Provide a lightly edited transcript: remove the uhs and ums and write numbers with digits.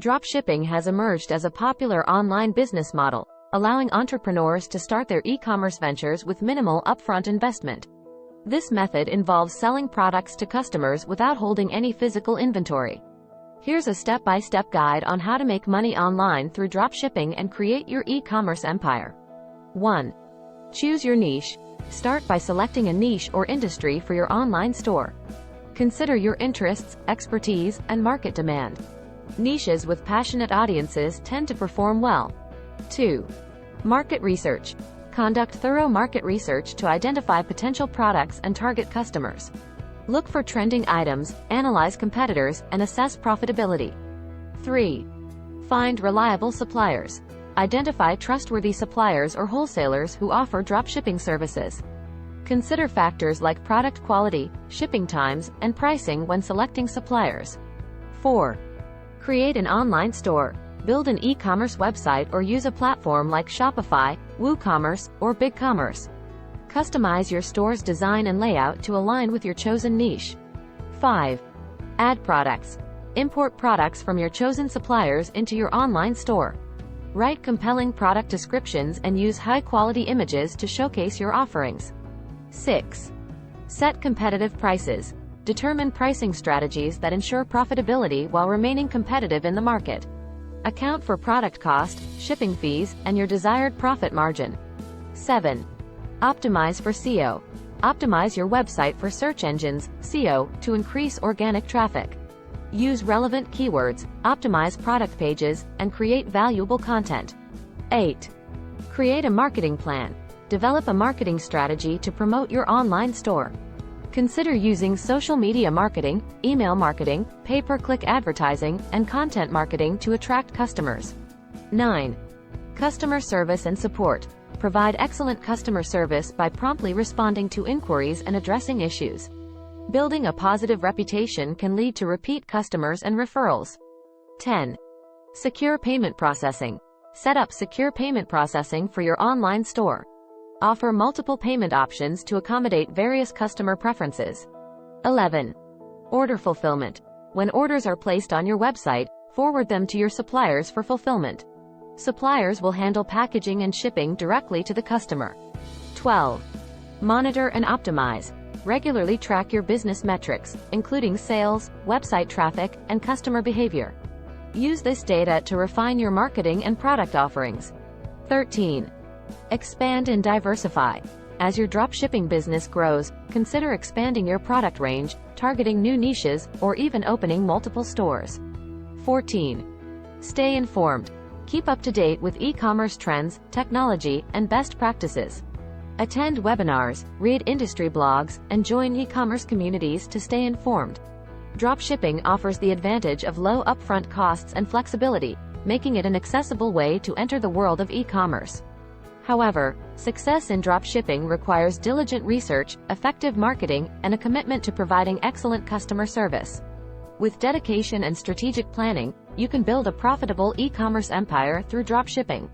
Dropshipping has emerged as a popular online business model, allowing entrepreneurs to start their e-commerce ventures with minimal upfront investment. This method involves selling products to customers without holding any physical inventory. Here's a step-by-step guide on how to make money online through dropshipping and create your e-commerce empire. 1. Choose your niche. Start by selecting a niche or industry for your online store. Consider your interests, expertise, and market demand. Niches with passionate audiences tend to perform well. 2. Market research. Conduct thorough market research to identify potential products and target customers. Look for trending items, analyze competitors, and assess profitability. 3. Find reliable suppliers. Identify trustworthy suppliers or wholesalers who offer dropshipping services. Consider factors like product quality, shipping times, and pricing when selecting suppliers. 4. Create an online store. Build an e-commerce website or use a platform like Shopify, WooCommerce, or BigCommerce. Customize your store's design and layout to align with your chosen niche. 5. Add products. Import products from your chosen suppliers into your online store. Write compelling product descriptions and use high-quality images to showcase your offerings. 6. Set competitive prices. Determine pricing strategies that ensure profitability while remaining competitive in the market. Account for product cost, shipping fees, and your desired profit margin. 7. Optimize for SEO. Optimize your website for search engines, SEO, to increase organic traffic. Use relevant keywords, optimize product pages, and create valuable content. 8. Create a marketing plan. Develop a marketing strategy to promote your online store. Consider using social media marketing, email marketing, pay-per-click advertising, and content marketing to attract customers. 9. Customer service and support. Provide excellent customer service by promptly responding to inquiries and addressing issues. Building a positive reputation can lead to repeat customers and referrals. 10. Secure payment processing. Set up secure payment processing for your online store. Offer multiple payment options to accommodate various customer preferences. 11. Order fulfillment. When orders are placed on your website, forward them to your suppliers for fulfillment. Suppliers will handle packaging and shipping directly to the customer. 12. Monitor and optimize. Regularly track your business metrics, including sales, website traffic, and customer behavior. Use this data to refine your marketing and product offerings. 13. Expand and diversify. As your dropshipping business grows, consider expanding your product range, targeting new niches, or even opening multiple stores. 14. Stay informed. Keep up to date with e-commerce trends, technology, and best practices. Attend webinars, read industry blogs, and join e-commerce communities to stay informed. Dropshipping offers the advantage of low upfront costs and flexibility, making it an accessible way to enter the world of e-commerce. However, success in dropshipping requires diligent research, effective marketing, and a commitment to providing excellent customer service. With dedication and strategic planning, you can build a profitable e-commerce empire through dropshipping.